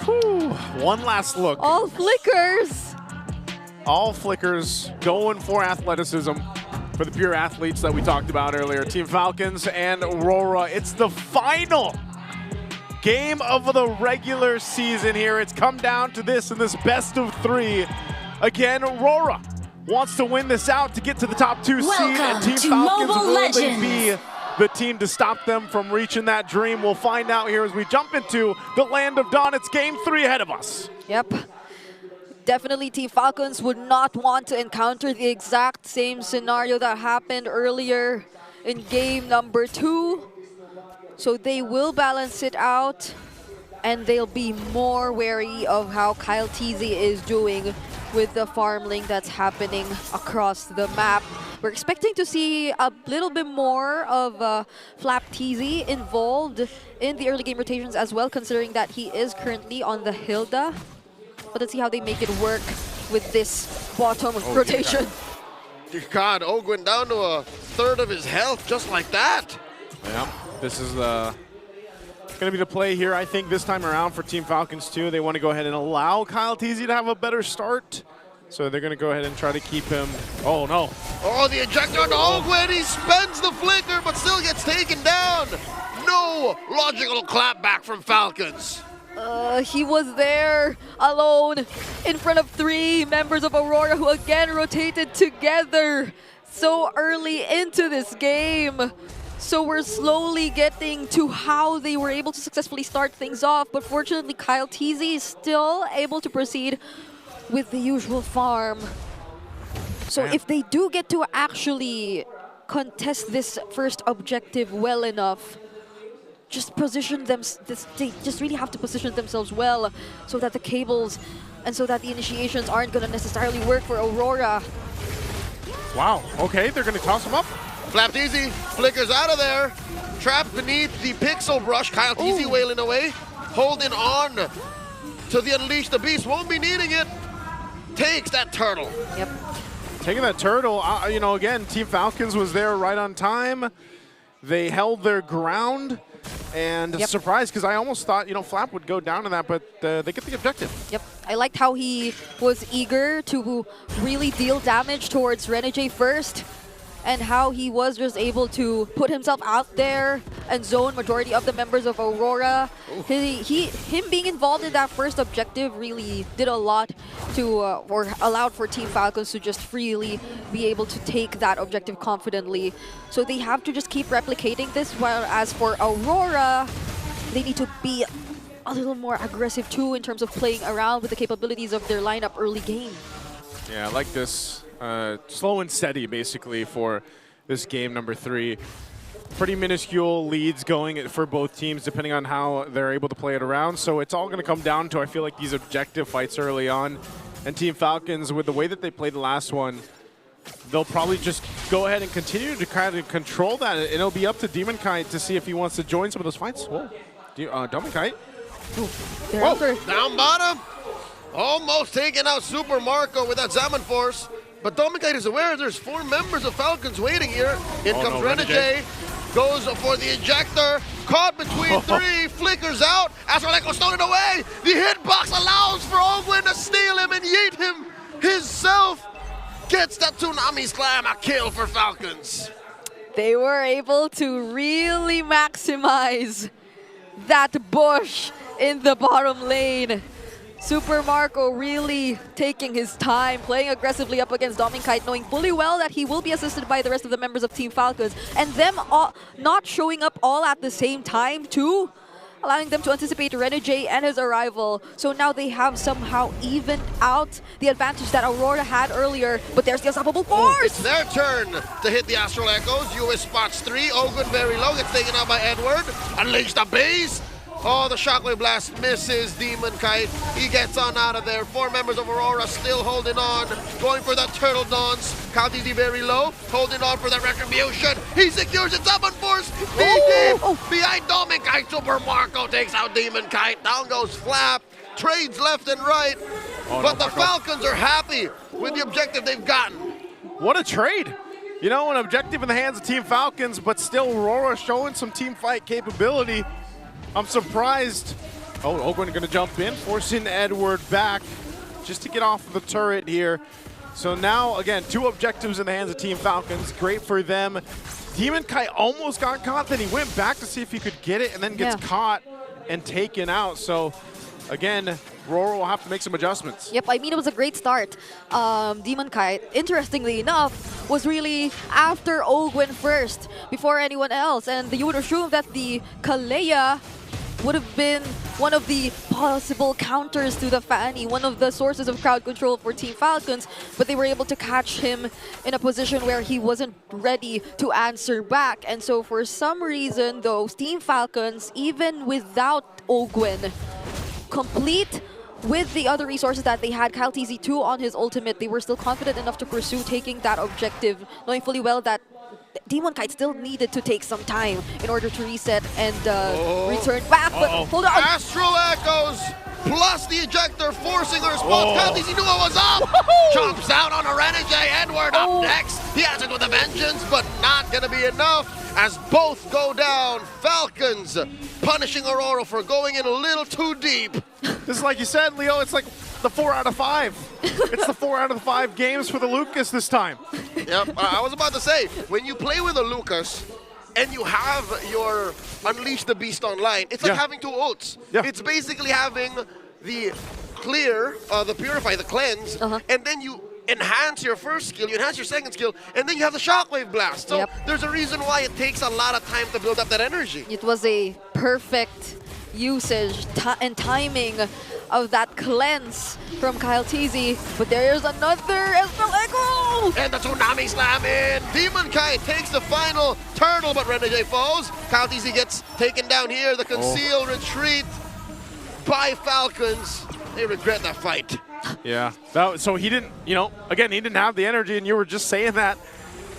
Whew. One last look. All flickers. All flickers going for athleticism for the pure athletes that we talked about earlier. Team Falcons and Aurora. It's the final game of the regular season here. It's come down to this in this best of 3. Again, Aurora wants to win this out to get to the top 2 seed. And Team Falcons, will they be the team to stop them from reaching that dream? We'll find out here as we jump into the land of dawn. It's game 3 ahead of us. Yep. Definitely Team Falcons would not want to encounter the exact same scenario that happened earlier in game number 2. So they will balance it out, and they'll be more wary of how Kyle Teasy is doing with the farming that's happening across the map. We're expecting to see a little bit more of Flap Teasy involved in the early game rotations as well, considering that he is currently on the Hilda. But let's see how they make it work with this bottom rotation. God, Ogwin down to a third of his health just like that. Yeah, this is going to be the play here, I think, this time around for Team Falcons too. They want to go ahead and allow Kyle Teasy to have a better start. So they're going to go ahead and try to keep him. Oh, no. Oh, the ejector on Ogwin. He spends the flicker, but still gets taken down. No logical clapback from Falcons. He was there alone in front of 3 members of Aurora who again rotated together so early into this game. So we're slowly getting to how they were able to successfully start things off. But fortunately, Kyle Teasy is still able to proceed with the usual farm. So if they do get to actually contest this first objective well enough, just position them, they just really have to position themselves well so that the cables and so that the initiations aren't going to necessarily work for Aurora. Wow, okay, they're going to toss him up. Flap Teasy flickers out of there. Trapped beneath the pixel brush. Kyle Teasy wailing away. Holding on to the Unleash the Beast. Won't be needing it. Takes that turtle. Yep. Taking that turtle, you know, again, Team Falcons was there right on time. They held their ground. And surprised, because I almost thought, you know, Flap would go down to that, but they get the objective. Yep, I liked how he was eager to really deal damage towards Renegade first, and how he was just able to put himself out there and zone majority of the members of Aurora. Him being involved in that first objective really did a lot to, or allowed for Team Falcons to just freely be able to take that objective confidently. So they have to just keep replicating this, while as for Aurora, they need to be a little more aggressive too in terms of playing around with the capabilities of their lineup early game. Yeah, I like this. Slow and steady, basically, for this game number 3. Pretty minuscule leads going for both teams, depending on how they're able to play it around. So it's all going to come down to, I feel like, these objective fights early on. And Team Falcons, with the way that they played the last one, they'll probably just go ahead and continue to kind of control that. And it'll be up to Demon Kite to see if he wants to join some of those fights. Whoa. Demon Kite. Whoa. Down bottom. Almost taking out Super Marco with that Zaman Force. But Dominic is aware there's 4 members of Falcons waiting here. In comes Renegade. Goes for the ejector. Caught between 3. Flickers out. Astroleko stole it away. The hitbox allows for Ogwin to steal him and yeet him himself. Gets that Tsunami Slam. A kill for Falcons. They were able to really maximize that bush in the bottom lane. Super Marco really taking his time, playing aggressively up against Dominic, knowing fully well that he will be assisted by the rest of the members of Team Falcons, and them all not showing up all at the same time too, allowing them to anticipate Renegade and his arrival. So now they have somehow evened out the advantage that Aurora had earlier, but there's the unstoppable force! It's their turn to hit the Astral Echoes. US spots 3. Ogwin very low, gets taken out by Edward. Unleash the Beast! Oh, the Shockwave Blast misses Demon Kite. He gets on out of there. 4 members of Aurora still holding on. Going for that Turtle Dance. Kyle Teasy very low. Holding on for that Retribution. He secures it. Summon Force. Deep behind Demon Kite. Super Marco takes out Demon Kite. Down goes Flap. Trades left and right. But the Falcons are happy with the objective they've gotten. What a trade. You know, an objective in the hands of Team Falcons, but still Aurora showing some team fight capability. I'm surprised Oh, Ogwen going to jump in, forcing Edward back just to get off of the turret here. So now, again, 2 objectives in the hands of Team Falcons. Great for them. Demon Kite almost got caught, then he went back to see if he could get it, and then gets caught and taken out. So, again, Aurora will have to make some adjustments. Yep, I mean, it was a great start. Demon Kite, interestingly enough, was really after Ogwen first, before anyone else. And you would assume that the Kalea would have been one of the possible counters to the Fanny, one of the sources of crowd control for Team Falcons, but they were able to catch him in a position where he wasn't ready to answer back. And so for some reason, though, Team Falcons, even without Ogwen, complete with the other resources that they had, Kyle TZ2 on his ultimate, they were still confident enough to pursue taking that objective, knowing fully well that Demon Kite still needed to take some time in order to reset and return back. But hold on. Astral Echoes plus the ejector forcing the response. Kyle TZ knew what was up. Jumps out on a Renegade. Edward up next. He has it with a vengeance, but not going to be enough as both go down. Falcons punishing Aurora for going in a little too deep. This is like you said, Leo, it's like the 4 out of 5. It's the 4 out of the 5 games for the Lucas this time. Yep, I was about to say, when you play with a Lucas and you have your Unleash the Beast online, it's like having 2 ults. It's basically having the clear, the purify, the cleanse, and then you enhance your first skill, you enhance your second skill, and then you have the shockwave blast. So there's a reason why it takes a lot of time to build up that energy. It was a perfect usage and timing of that cleanse from Kyle TZ, but there's another Astral Echo! And the Tsunami Slam in! Demon Kite takes the final turtle, but Renegade falls. Kyle TZ gets taken down here. The concealed retreat by Falcons. They regret that fight. Yeah, so he didn't, again, he didn't have the energy, and you were just saying that.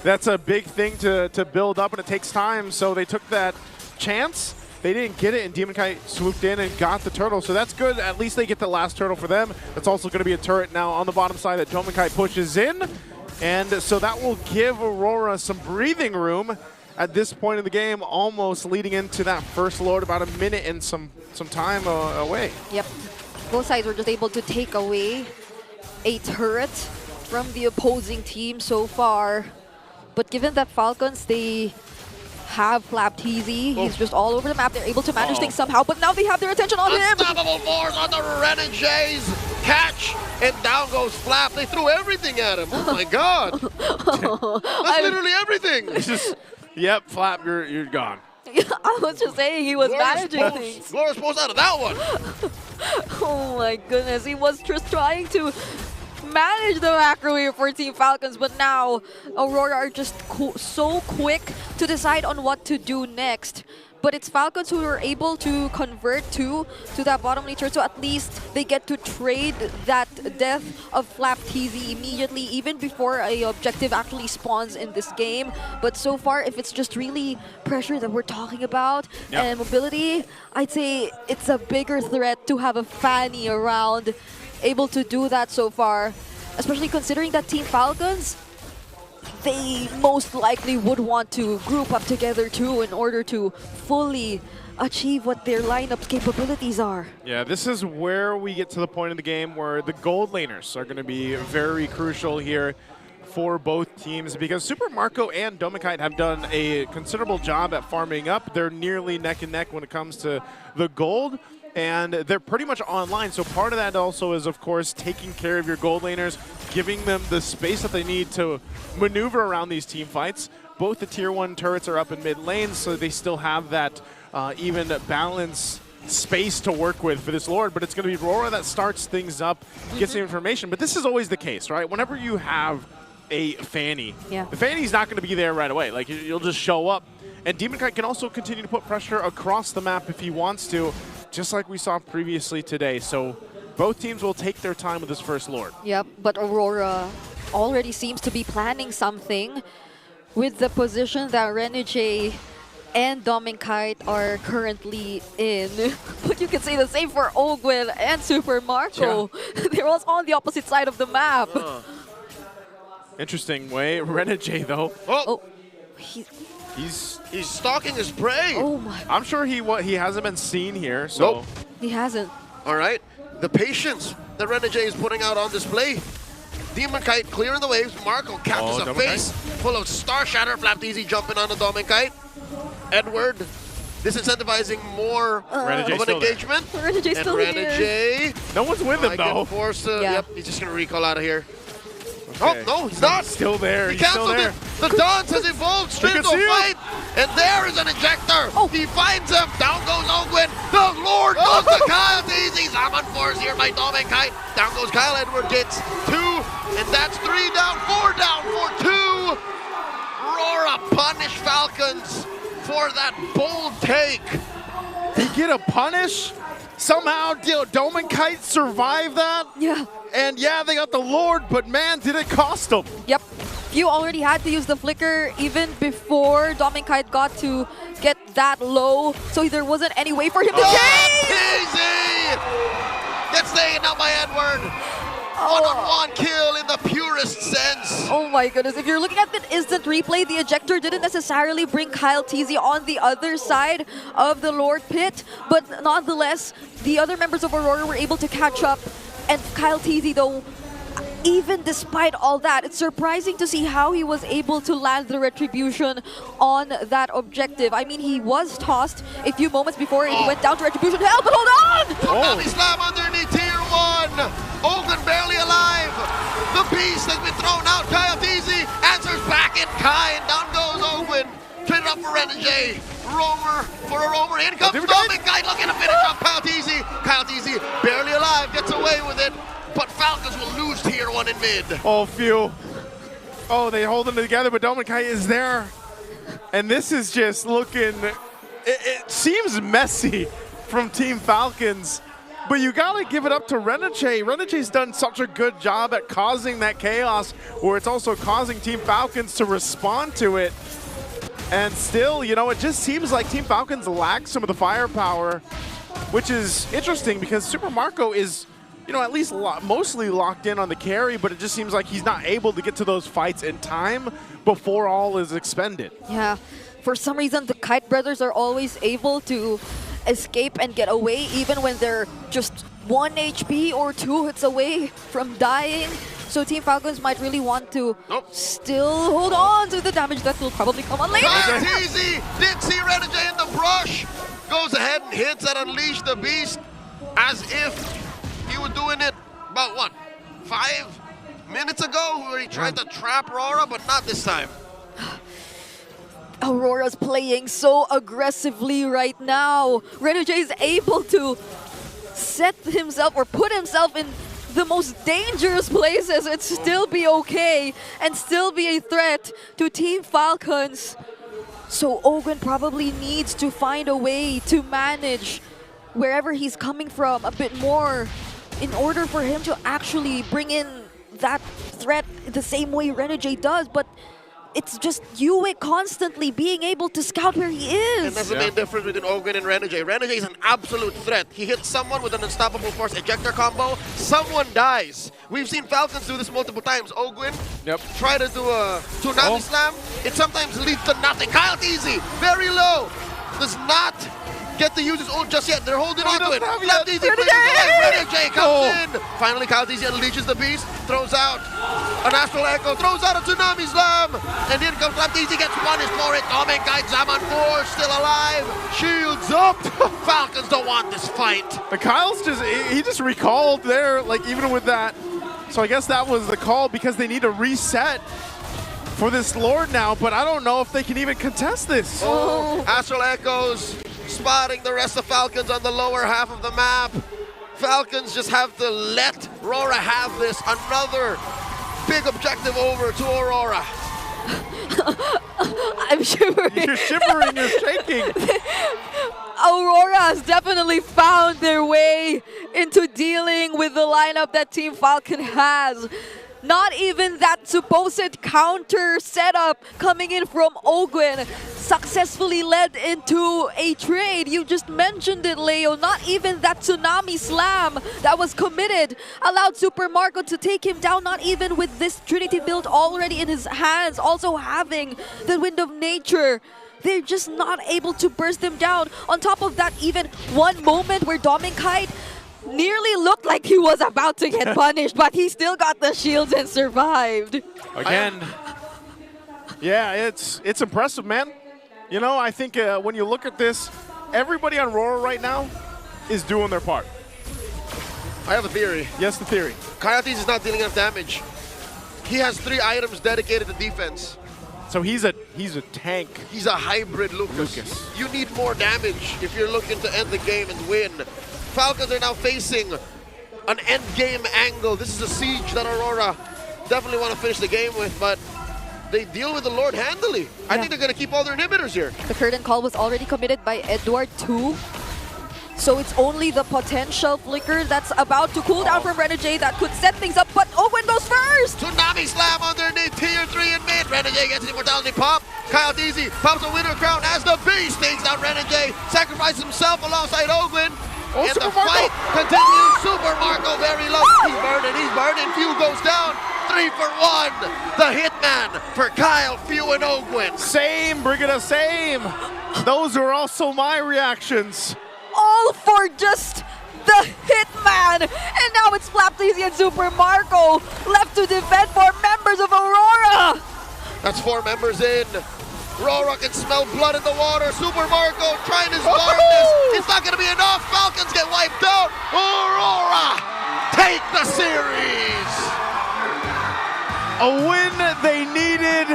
That's a big thing to build up, and it takes time, so they took that chance. They didn't get it, and Demon Kite swooped in and got the turtle, so that's good. At least they get the last turtle for them. That's also going to be a turret now on the bottom side that Demon Kite pushes in, and so that will give Aurora some breathing room at this point in the game, almost leading into that first Lord, about a minute and some time away. Yep. Both sides were just able to take away a turret from the opposing team so far. But given that Falcons, they have Flap TZ, he's just all over the map. They're able to manage things somehow, but now they have their attention on him. Unstoppable force on the Renegades. Catch, and down goes Flap. They threw everything at him. Oh my god. That's literally everything. It's just, yep, Flap, you're gone. I was just saying he was managing things. Glorious post out of that one. Oh my goodness, he was just trying to manage the macro here for Team Falcons, but now Aurora are just so quick to decide on what to do next. But it's Falcons who are able to convert to that bottom nature, so at least they get to trade that death of Flap TZ immediately, even before a objective actually spawns in this game. But so far, if it's just really pressure that we're talking about and mobility, I'd say it's a bigger threat to have a Fanny around able to do that so far, especially considering that Team Falcons, they most likely would want to group up together too in order to fully achieve what their lineup's capabilities are. Yeah, this is where we get to the point in the game where the gold laners are going to be very crucial here for both teams, because Super Marco and Domikite have done a considerable job at farming up. They're nearly neck and neck when it comes to the gold, and they're pretty much online. So part of that also is, of course, taking care of your gold laners, giving them the space that they need to maneuver around these team fights. Both the tier 1 turrets are up in mid lanes, so they still have that even balance space to work with for this Lord. But it's going to be Aurora that starts things up, gets the information. But this is always the case, right? Whenever you have a Fanny, the Fanny's not going to be there right away. Like, you'll just show up. And Demon Kite can also continue to put pressure across the map if he wants to, just like we saw previously today. So both teams will take their time with this first Lord. Yep, but Aurora already seems to be planning something with the position that Renegade and Domikite are currently in. But you can say the same for Ogwen and Super Marco. They're also on the opposite side of the map. Interesting way. Renegade, though. He's stalking his prey. Oh my. I'm sure he hasn't been seen here, so He hasn't. All right. The patience that Renegade is putting out on display. Demon Kite clearing the waves. Marco catches a face full of Star Shatter. Flapped Easy jumping on the Demon Kite. Edward disincentivizing more of an engagement. Renegade's still here. No one's with him though. Yep, he's just gonna recall out of here. Okay. Oh, no, he's not. Still there. He canceled it. The dance has evolved straight into a fight. And there is an ejector. Oh. He finds him. Down goes Ogwin. The Lord goes to Kyle. Easy. Zaman force here by Dominic Kite. Down goes Kyle. Edward gets 2. And that's 3 down. 4 down for 2. Aurora punish Falcons for that bold take. They get a punish? Somehow Dome and Kite survive that? Yeah. And yeah, they got the Lord, but man, did it cost them. Yep. You already had to use the flicker even before Dominic Kite got to get that low, so there wasn't any way for him to chase! Easy! Gets taken out by Edward. One-on-one kill in the purest sense. Oh my goodness, if you're looking at the instant replay, the ejector didn't necessarily bring Kyle TZ on the other side of the Lord Pit, but nonetheless, the other members of Aurora were able to catch up, and Kyle TZ though, even despite all that, it's surprising to see how he was able to land the retribution on that objective. I mean, he was tossed a few moments before it went down to retribution hell, but hold on! Tsunami Slam underneath tier 1. Ogun barely alive. The beast has been thrown out. Kyle TZ answers back in kind. Down goes Ogun. Trade it up for Renegade. Roamer for a roamer. In comes Dominic Kite looking to finish off Kyle TZ. Kyle TZ barely alive, gets away with it. But Falcons will lose tier 1 in mid. Oh, phew. Oh, they hold them together, but Dominic Kite is there. And this is just looking, it seems messy from Team Falcons, but you gotta give it up to Renegade. Renegade's done such a good job at causing that chaos, where it's also causing Team Falcons to respond to it. And still, you know, it just seems like Team Falcons lack some of the firepower, which is interesting because Super Marco is, you know, at least mostly locked in on the carry, but it just seems like he's not able to get to those fights in time before all is expended. Yeah, for some reason the Kite brothers are always able to escape and get away even when they're just 1 HP or 2 hits away from dying. So Team Falcons might really want to still hold on to the damage that will probably come on later. Easy! Did see Renegade in the brush. Goes ahead and hits and Unleash the Beast as if he was doing it about, what, 5 minutes ago where he tried to trap Aurora, but not this time. Aurora's playing so aggressively right now. Renegade is able to set himself or put himself in the most dangerous places and still be okay and still be a threat to Team Falcons. So Ogun probably needs to find a way to manage wherever he's coming from a bit more in order for him to actually bring in that threat the same way Renegade does, but it's just Yue constantly being able to scout where he is. And that's the main difference between Ogun and Renegade. Renegade is an absolute threat. He hits someone with an Unstoppable Force ejector combo, someone dies. We've seen Falcons do this multiple times. Ogun try to do a Tsunami Slam. It sometimes leads to nothing. Kyle TZ, very low, does not get to use his ult just yet. They're holding on to it. Left easy, Renegade comes in. Finally, Kyle TZ unleashes the beast, throws out an Astral Echo, throws out a Tsunami Slam, and in comes Left easy, gets punished for it. Dominic Kite, Zaman 4, still alive. Shields up. Falcons don't want this fight. But Kyle's he just recalled there, like even with that. So I guess that was the call because they need to reset for this Lord now, but I don't know if they can even contest this. Astral Echoes spotting the rest of Falcons on the lower half of the map. Falcons just have to let Aurora have this. Another big objective over to Aurora. I'm shivering. You're shivering, you're shaking. Aurora has definitely found their way into dealing with the lineup that Team Falcon has. Not even that supposed counter setup coming in from Ogwin successfully led into a trade. You just mentioned it, Leo. Not even that Tsunami Slam that was committed allowed Super Marco to take him down, not even with this Trinity build already in his hands, also having the Wind of Nature. they're just not able to burst them down. On top of that, even one moment where Kite nearly looked like he was about to get punished, but he still got the shields and survived. Again, yeah, it's impressive, man. You know, I think when you look at this, everybody on Aurora right now is doing their part. I have a theory. Yes, the theory. Coyotes is not dealing enough damage. He has 3 items dedicated to defense. So he's a tank. He's a hybrid Lucas. You need more damage if you're looking to end the game and win. Falcons are now facing an end game angle. This is a siege that Aurora definitely want to finish the game with, but they deal with the Lord handily. I think they're going to keep all their inhibitors here. The curtain call was already committed by Edward too. So it's only the potential flicker that's about to cool down from Renegade that could set things up, but Owen goes first! Tsunami slam underneath tier 3 in mid. Renegade gets an immortality pop. Kyle Deasy pops a winner crown as the beast takes down Renegade. Sacrifices himself alongside Ogwin. And the fight continues. Super Marco very low. He's burning. Few goes down. 3 for 1. The hitman for Kyle, Few, and Ogwin. Same, Brigida, same. Those are also my reactions. All for just the hitman! And now it's Flapleasy and Super Marco left to defend for members of Aurora! That's 4 members in. Aurora can smell blood in the water. Super Marco trying his darkness. It's not going to be enough. Falcons get wiped out. Aurora take the series. A win they needed,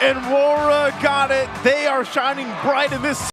and Aurora got it. They are shining bright in this